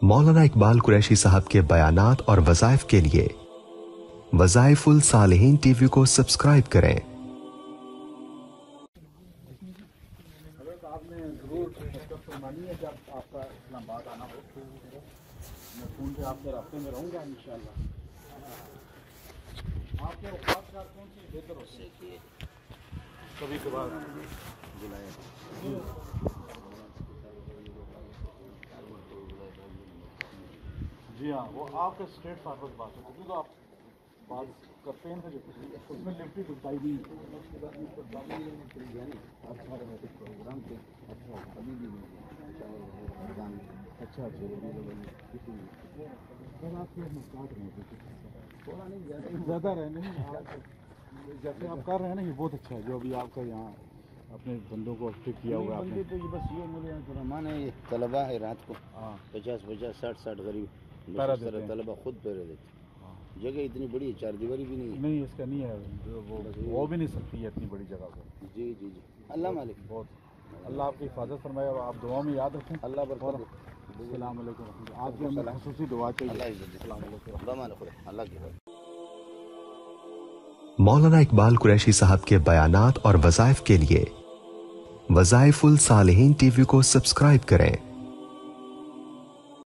मौलाना इकबाल कुरैशी साहब के बयानात और वज़ाइफ के लिए वज़ाइफुल सालिहीन टीवी को सब्सक्राइब करें। आपने जरूर फरमानी है जब आपका इस्लामाबाद आना हो तो मैं फ़ोन पे आपके रास्ते में रहूँगा इंशाअल्लाह। आपके औकात का कौन सी बेहतर हो सकती है कभी कभार बुलाएं जी हाँ, वो आपका स्ट्रेट फॉरवर्ड बात है क्योंकि तो आप बात करते हैं जो उसमें लिफ्टी गुस्ताई भी प्रोग्राम थे अभी भी अच्छा थोड़ा नहीं ज़्यादा रहने जैसे आप कर रहे हैं ना ये बहुत अच्छा है जो अभी आपका यहाँ अपने बंदों को फिट किया हुआ है। तो ये बस ये मेरे यहाँ थोड़ा माने ये तलबा है रात को 50-50 60 करीब तलबा खुद पैरे देते। जगह इतनी बड़ी है, 4 दीवारी भी नहीं है। नहीं इसका नहीं है, वो भी नहीं सकती है इतनी बड़ी जगह पर। जी जी जी, अल्लाह मालिक बहुत अल्लाह आपकी हिफाजत फरमाए। आप दुआ में याद रखें। अल्लाह बरकत। अस्सलाम वालेकुम। आपकी हमें खुसूसी दुआ चाहिए। अल्लाह की मौलाना इकबाल कुरैशी साहब के बयानात और वज़ाइफ के लिए वज़ाइफुल सालिहीन टीवी को सब्सक्राइब करें।